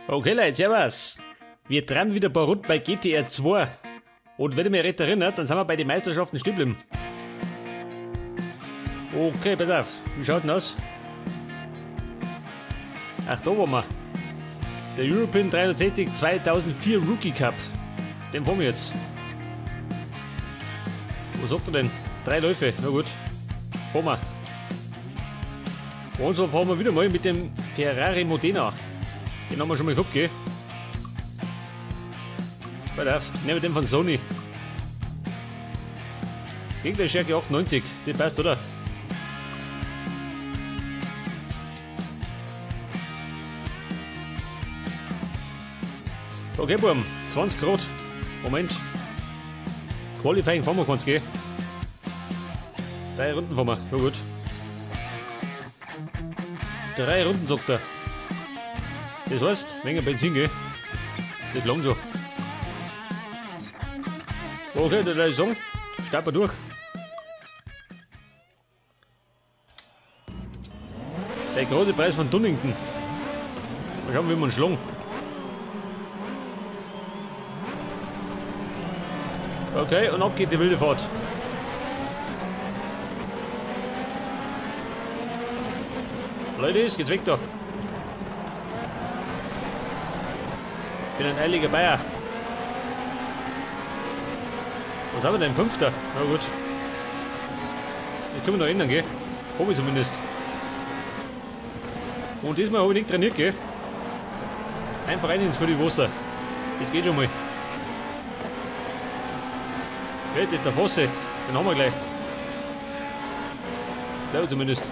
Okay Leute, servus. Wir drehen wieder ein paar Runden bei GTA 2. Und wenn ihr mich recht erinnert, dann sind wir bei den Meisterschaften stehen geblieben. Okay, pass auf. Wie schaut denn aus? Ach, da waren wir. Der European 360 2004 Rookie Cup. Den fahren wir jetzt. Was sagt er denn? 3 Läufe, na gut. Fahren wir. Und so fahren wir wieder mal mit dem Ferrari Modena. Den haben wir schon mal gehabt, gell? Pass auf, nehmen wir den von Sony. Gegnerstärke 98, das passt, oder? Okay, Buben, 20 Grad. Moment. Qualifying fahren wir keins, gell? 3 Runden fahren wir, na gut. 3 Runden, sagt er. Das heißt, weniger Benzin, gell? Das lang schon. Okay, dann würde ich sagen, starten wir durch. Der große Preis von Dunnington. Mal schauen, wie wir ihn schlagen. Okay, und ab geht die wilde Fahrt. Leute, es geht weg da. Ich bin ein eiliger Bayer. Was haben wir denn? 5. Na gut. Das können wir noch ändern, gell? Hab ich zumindest. Und diesmal habe ich nicht trainiert, gell? Einfach rein ins kalte Wasser. Das geht schon mal. Warte, der Fosse. Den haben wir gleich. Glaube zumindest.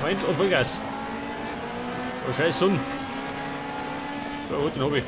Moment, und Vollgas. Oh, scheiß Sonne. Ja gut, den hab ich.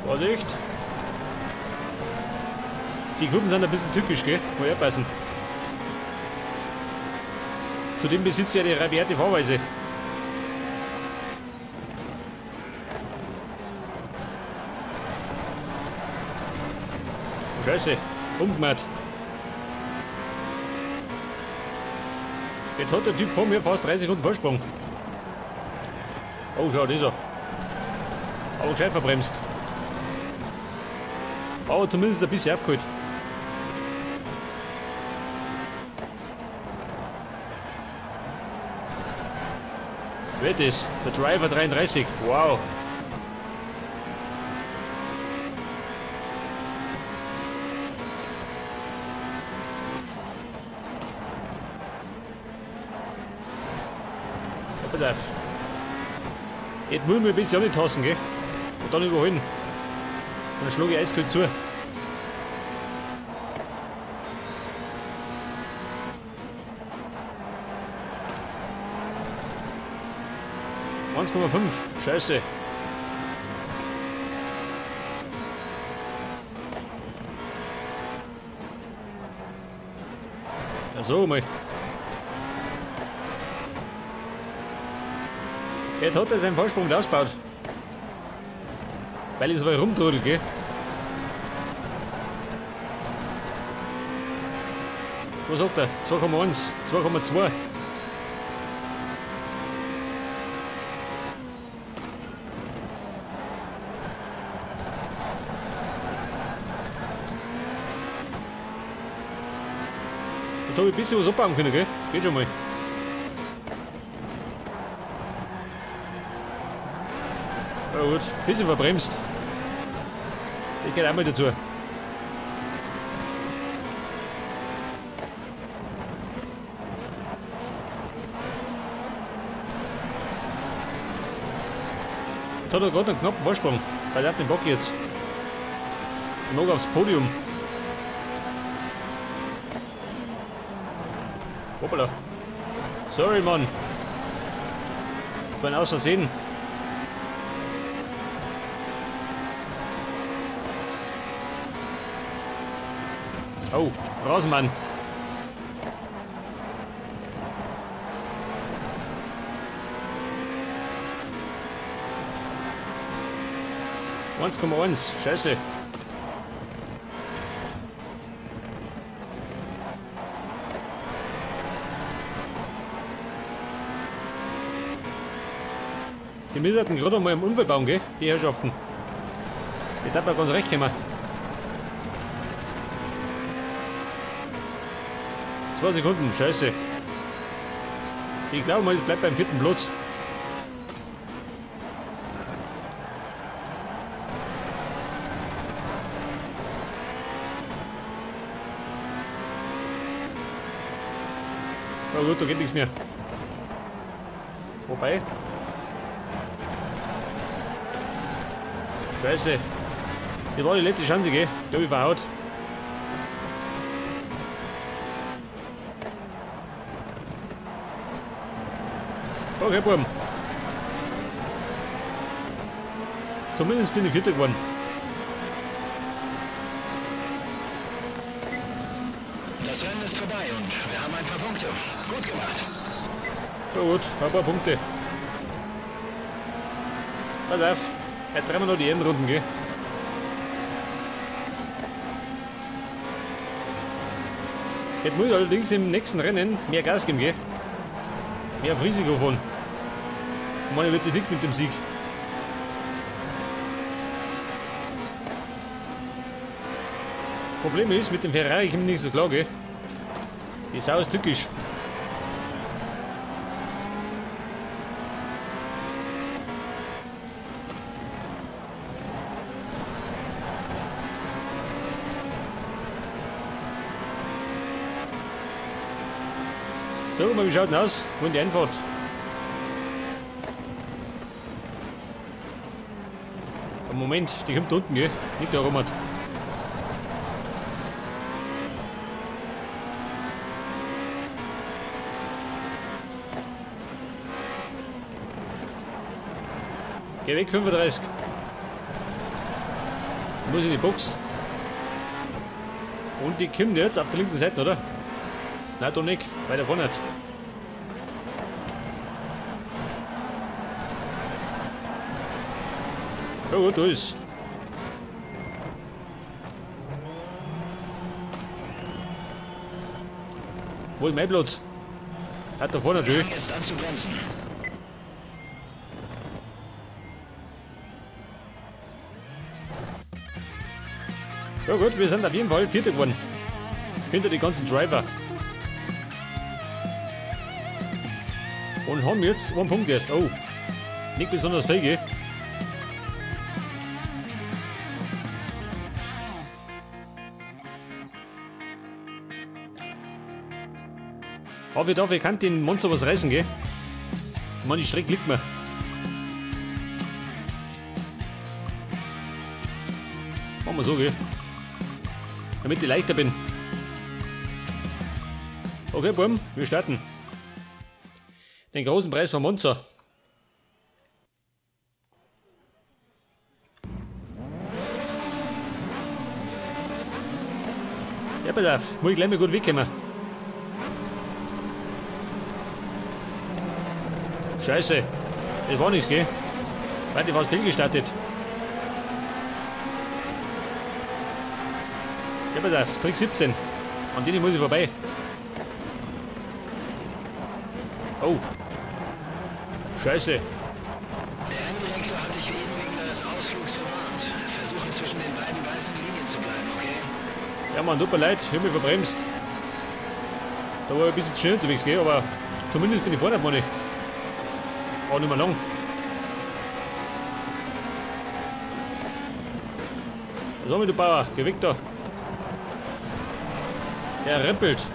Vorsicht. Die Kurven sind ein bisschen tückisch, gell? Mal aufpassen. Zudem besitzt ja die rabiate Fahrweise. Scheiße, umgemacht. Jetzt hat der Typ vor mir fast 30 Sekunden Vorsprung. Oh, schau, das ist er. Aber gescheit verbremst. Aber zumindest ein bisschen aufgeholt. Wer ist das? Der Driver 33. Wow. Pass auf. Jetzt muss ich mich ein bisschen antasten, gell? Und dann überholen. Dann schlage ich eiskalt zu. Scheiße. Ja, so mal. Jetzt hat er seinen Vorsprung ausgebaut. Weil ich so weit rumtrudel, gell? Was sagt er? 2,1, 2,2. Da habe ich ein bisschen was abbauen können, gell? Geht schon mal. Ja gut, ein bisschen verbremst. Ich gehe einmal dazu. Da hat er gerade einen knappen Vorsprung. Weil auf den Bock jetzt. Ich mag aufs Podium. Hoppala. Sorry, Mann. Ich bin aus Versehen. Oh, Rasenmann. Eins Komma eins, scheiße. Die Mittelten gerade mal im Unfall bauen, gell? Die Herrschaften. Die hat man ganz recht gemacht. 2 Sekunden, scheiße. Ich glaube mal, es bleibt beim 4. Platz. Na gut, da geht nichts mehr. Wobei. Scheiße. Das war die letzte Chance, gell? Ich glaube, ich verhaut. Okay, Buben. Zumindest bin ich Vierter geworden. Das Rennen ist vorbei und wir haben ein paar Punkte. Gut gemacht. Na gut, ein paar Punkte. Pass auf, jetzt drehen wir noch die Endrunden, gell? Jetzt muss ich allerdings im nächsten Rennen mehr Gas geben, gell? Mehr auf Risiko fahren. Ich meine, wird das nichts mit dem Sieg. Problem ist, mit dem Ferrari ich komme nicht so klar, gell? Die Sau ist tückisch. So, mal, wie schaut denn aus? Wo ist die Einfahrt? Moment, die kommt da unten, gell? Nicht da rum. Geh weg, 35. Muss in die Box. Und die kommt jetzt auf der linken Seite, oder? Nein, doch nicht. Weiter vorne nicht. Ja gut, da ist. Wo ist mein Platz? Hat da vorne schön. Jetzt an zu bremsen. Ja gut, wir sind auf jeden Fall Vierter geworden. Hinter die ganzen Driver. Und haben jetzt einen Punkt erst. Oh, nicht besonders viel, gell? Aber dafür kann den Monster was reißen, gell? Ich meine, die Strecke liegt mir. Machen wir so, gell? Damit ich leichter bin. Okay, Buben, wir starten. Den großen Preis von Monza. Ja, pass auf, muss ich gleich mal gut wegkommen. Scheiße, das war nichts, gell? Warte, ich war fehlgestartet. Ja, pass auf, Trick 17. An denen muss ich vorbei. Oh. Scheiße. Der Renndirektor hat dich eben wegen deines Ausflugs verwarnt. Versuche zwischen den beiden weißen Linien zu bleiben, okay? Ja, Mann, tut mir leid, ich hab mich verbremst. Da war ich ein bisschen schnell unterwegs, gell? Aber zumindest bin ich vorne, Mann. Auch nicht mehr lang. Was haben wir, du Bauer? Geh weg da. Der rempelt.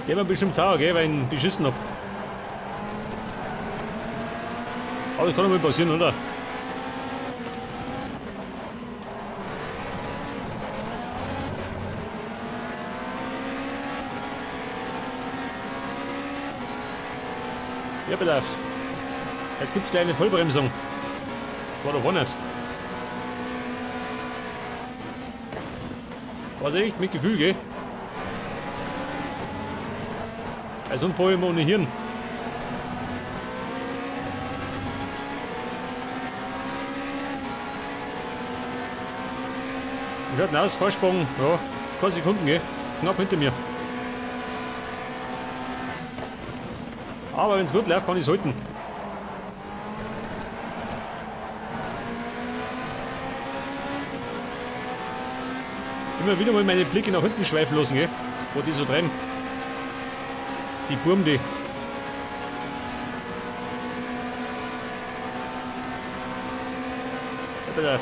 Der war bestimmt sauer, gell, weil ich ihn beschissen hab. Aber das kann doch mal passieren, oder? Ja, bitte auf. Jetzt gibt's gleich eine Vollbremsung. War doch nicht. War echt mit Gefühl, gell? Also fahr ich immer ohne Hirn. Wie schaut denn aus? Vorsprung, ja, ein paar Sekunden, gell? Knapp hinter mir. Aber wenn es gut läuft, kann ich es halten. Immer wieder mal meine Blicke nach hinten schweifen lassen, gell? Wo die so drin. Die Burm, die. Ja, pass auf.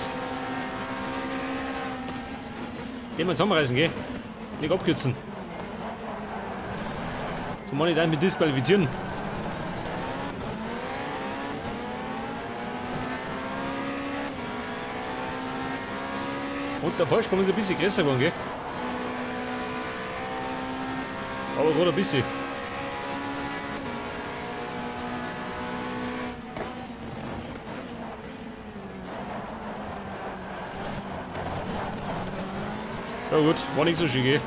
Den mal zusammenreißen, gell? Nicht abkürzen. So kann ich dann mit disqualifizieren. Und der Vorsprung ist ein bisschen größer geworden, gell? Aber gerade ein bisschen. Ja gut, war nicht so schön, gell?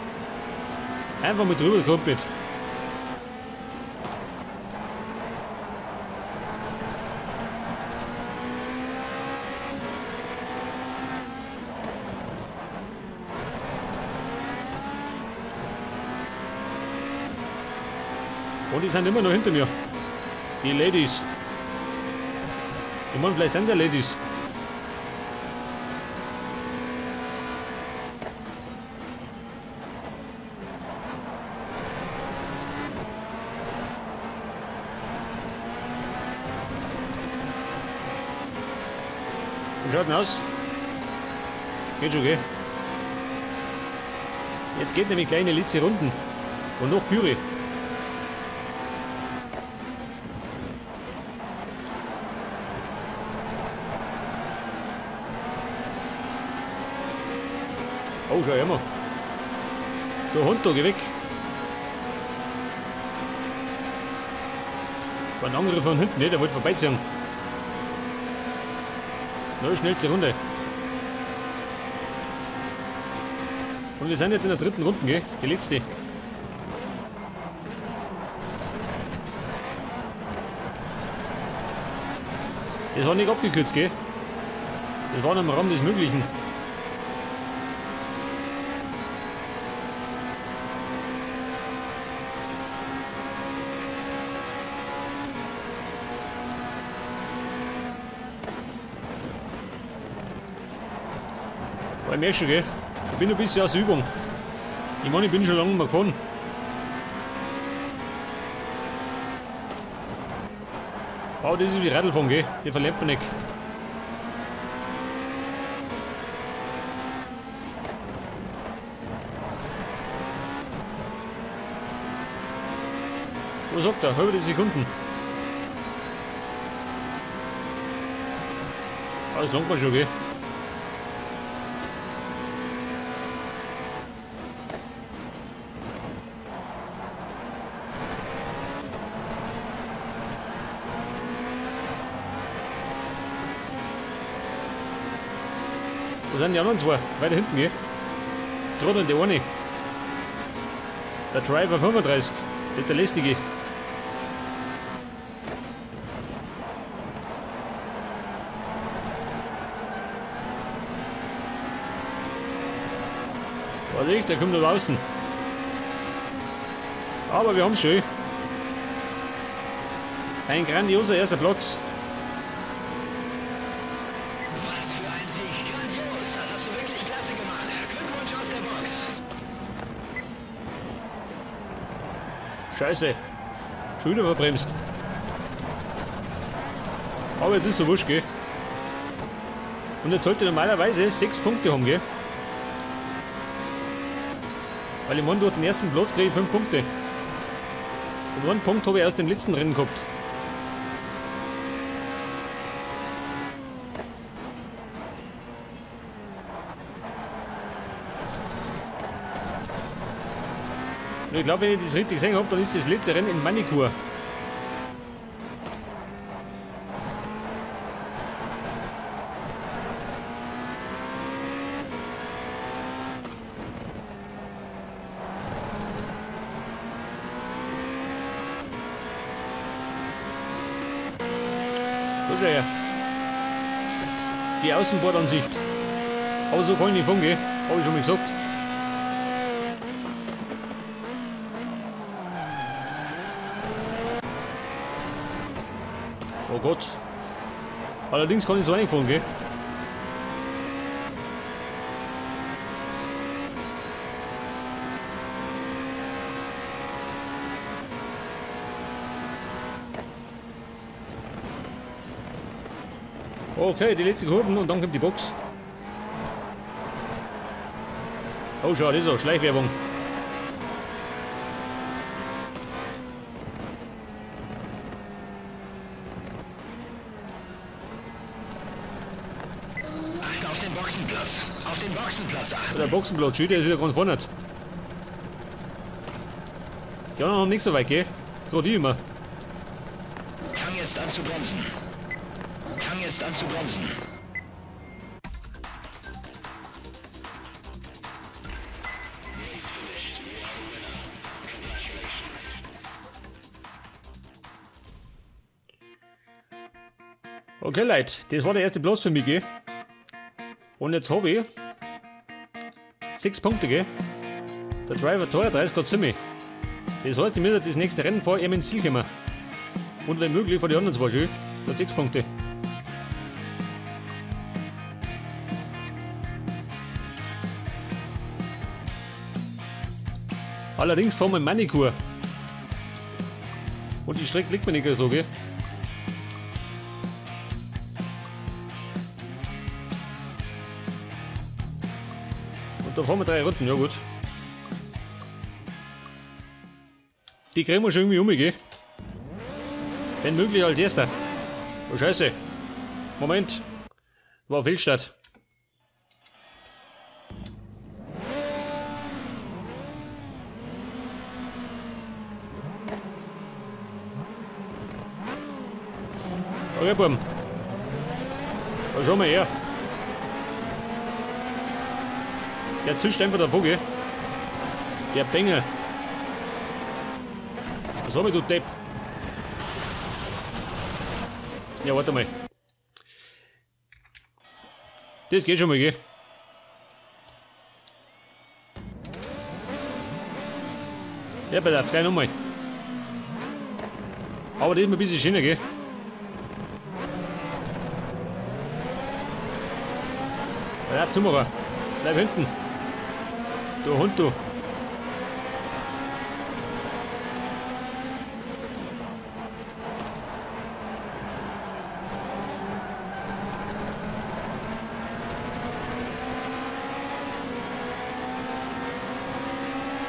Einfach mal drüber gerumpelt. Und die sind immer noch hinter mir. Die Ladies. Ich meine, vielleicht sind sie Ladies. Wie schaut denn aus? Geht schon, gell? Jetzt geht nämlich gleich eine letzte Runden. Und noch führe. Oh, schau her mal. Der Hund da, geh weg. War ein anderer von hinten, ne? Der wollte vorbeiziehen. Na, schnellste Runde. Und wir sind jetzt in der dritten Runde, gell? Die letzte. Das war nicht abgekürzt, gell? Das war am Raum des Möglichen. Ich merke schon, gell? Ich bin ein bisschen aus Übung. Ich meine, ich bin schon lange mal gefahren. Aber das ist wie Radlfahren, gell? Die verlernt man nicht. Was sagt er? Halbe Sekunden. Ah, das langt man schon, gell? Wo sind die anderen zwei? Weiter hinten, gell? Gerade an der eine. Der Driver 35. Nicht der lästige. Was ich, der kommt da draußen. Aber wir haben es schön. Ein grandioser erster Platz. Scheiße. Schon wieder verbremst. Aber jetzt ist so wurscht, gell? Und jetzt sollte normalerweise 6 Punkte haben, gell? Weil ich meine, durch den ersten Platz kriege ich 5 Punkte. Und einen Punkt habe ich aus dem letzten Rennen gehabt. Und ich glaube, wenn ich das richtig gesehen habe, dann ist das letzte Rennen in Manikur. Da schau her. Die Außenbordansicht. Aber so kann ich nicht fahren, gell? Habe ich schon mal gesagt. Oh Gott. Allerdings kann ich so reinfahren, gell? Okay, die letzte Kurven und dann kommt die Box. Oh, schau, das ist auch Schleichwerbung. Achte auf den Boxenplatz. Auf den Boxenplatz achten. Der Boxenplatz, der ist wieder ganz vorne. Die anderen haben nicht so weit, gell? Gerade ich immer. Fang jetzt an zu bremsen. Fang jetzt an zu bremsen. Okay, Leute, das war der erste Platz für mich, gell? Und jetzt habe ich 6 Punkte, gell? Der Driver 32 geht zu mir. Das heißt, ich muss das nächste Rennen vor ihm ins Ziel kommen. Und wenn möglich, vor die anderen zwei schön. Hat 6 Punkte. Allerdings fahren wir in Manikur. Und die Strecke liegt mir nicht so, gell? Und da fahren wir 3 Runden, ja gut. Die kriegen wir schon irgendwie um, gell? Wenn möglich als erster. Oh Scheiße. Moment. War Fehlstart. Okay, Buben. Da schauen wir her. Der zischt einfach davon, gell? Der Bengel. Was hab ich, du Depp? Ja, warte mal. Das geht schon mal, gell? Ja, pass auf, gleich nochmal. Aber das ist mir ein bisschen schöner, gell? Pass auf, Zumacher. Bleib hinten. Du Hund, du.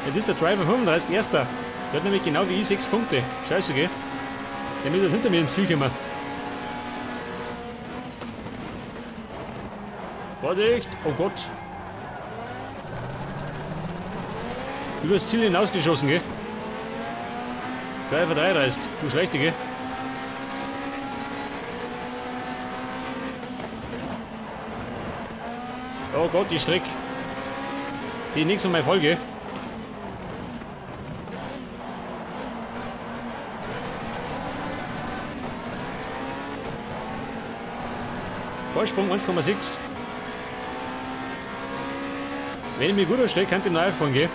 Jetzt ist der Driver 35 Erster. Der hat nämlich genau wie ich 6 Punkte. Scheiße, gell? Der will jetzt hinter mir ins Ziel kommen. Vorsicht! Oh Gott! Übers Ziel hinausgeschossen, gell? Driver 33. Du Schlechte, gell? Oh Gott, die Strecke. Die ist nichts um meine Folge. Vorsprung 1,6. Wenn ich mich gut anstelle, kann ich neu fahren, gell?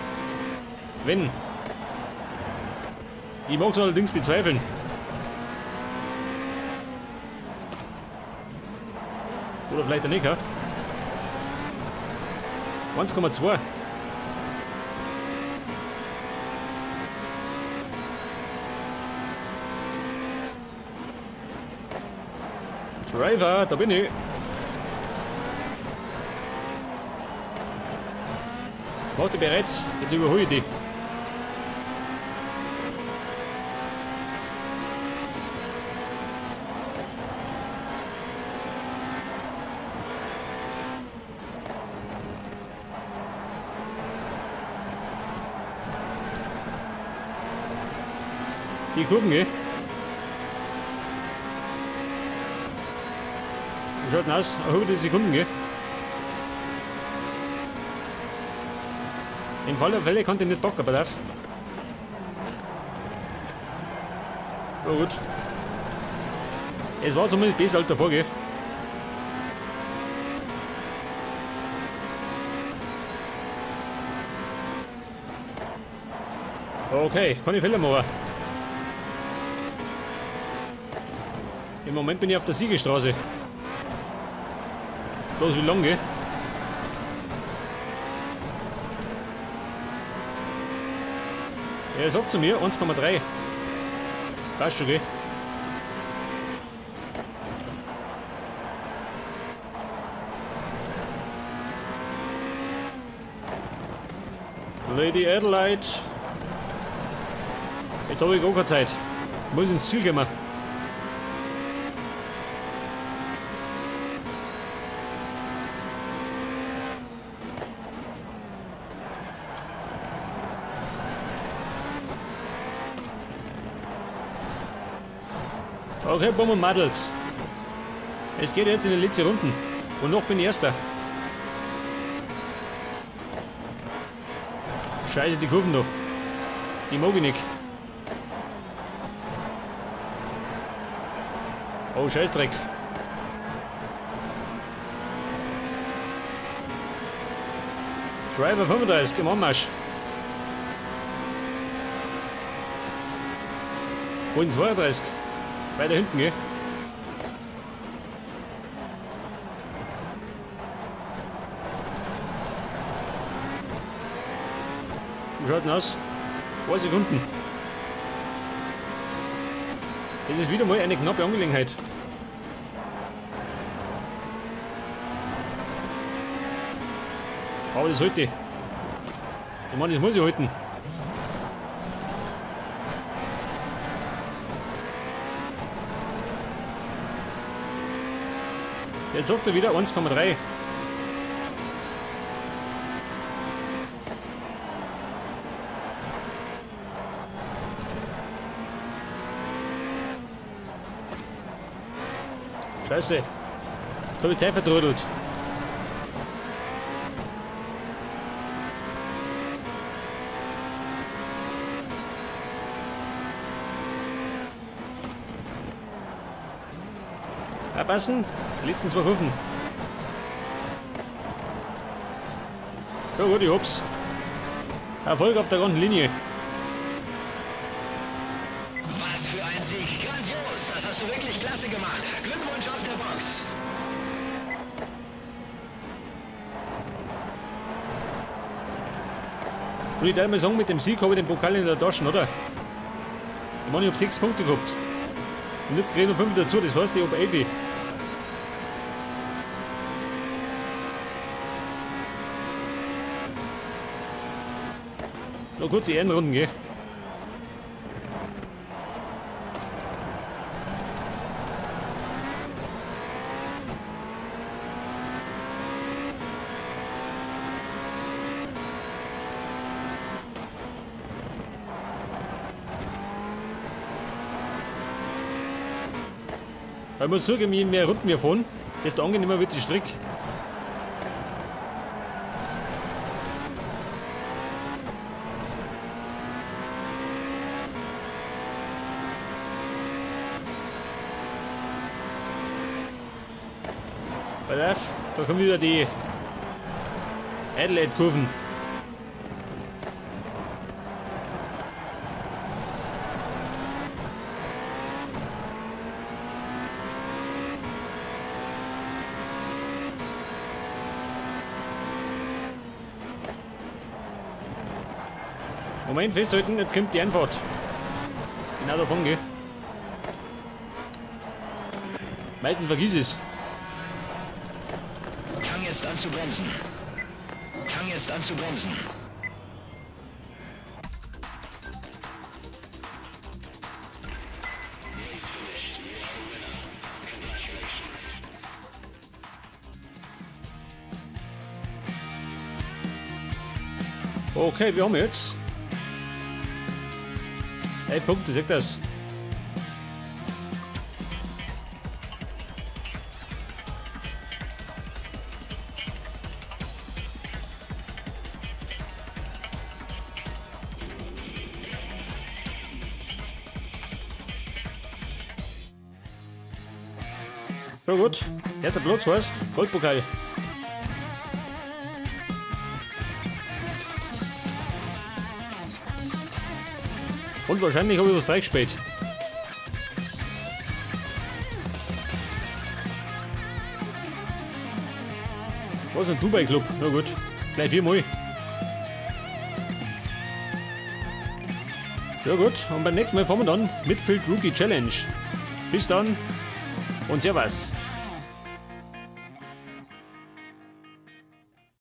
Wenn. Ich mag es allerdings bezweifeln. Oder vielleicht auch nicht, ja? 1,2. Driver, da bin ich. Mach dich bereit, jetzt überhole ich dich. Die Kurven, gell? Wie schaut denn aus? Erhöhe die Sekunden, gell? Im Fall der Fälle konnte ich nicht bocken, pass auf. Oh gut. Es war zumindest besser als davor, gell? Okay, kann ich Fehler machen. Im Moment bin ich auf der Siegestraße. Bloß wie lange? Er sagt zu mir 1,3. Passt schon, gell? Lady Adelaide. Jetzt habe ich gar keine Zeit. Ich muss ins Ziel gehen. Okay, Bumm und Madels. Es geht jetzt in die letzte Runden. Und noch bin ich Erster. Scheiße, die Kurven noch. Die mag ich nicht. Oh, Scheißdreck. Driver 35 im Anmarsch. Und 32. Weiter hinten, gell? Wie schaut denn aus? 2 Sekunden. Das ist wieder mal eine knappe Angelegenheit. Aber das halte ich. Ich meine, das muss ich halten. Jetzt sagt er wieder 1,3. Scheiße. Da habe ich Zeit vertrödelt. Abpassen. Die letzten 2 Kurven. Ja gut, ich hab's. Erfolg auf der runden Linie. Was für ein Sieg. Grandios. Das hast du wirklich klasse gemacht. Glückwunsch aus der Box. Und ich darf mal sagen, mit dem Sieg habe ich den Pokal in der Tasche, oder? Ich meine, ich habe 6 Punkte gehabt. Und nicht kriege noch 5 dazu, das heißt, ich habe 11. Noch kurze Ehrenrunden, gell? Weil man sagen, je mehr Runden wir fahren, desto angenehmer wird die Strecke. Da kommen wieder die Adelaide-Kurven. Moment, festhalten, jetzt kommt die Einfahrt. Genau davon, gell? Meistens vergiss es. Fang jetzt an zu bremsen. Fang jetzt an zu bremsen. Okay, wir haben jetzt 11 Punkte, seht das. Ja gut, erster Platz heißt Goldpokal. Und wahrscheinlich habe ich was freigespielt. Was ein Dubai Club? Na gut, gleich 4-mal. Ja gut, und beim nächsten Mal fahren wir dann Midfield Rookie Challenge. Bis dann und Servus.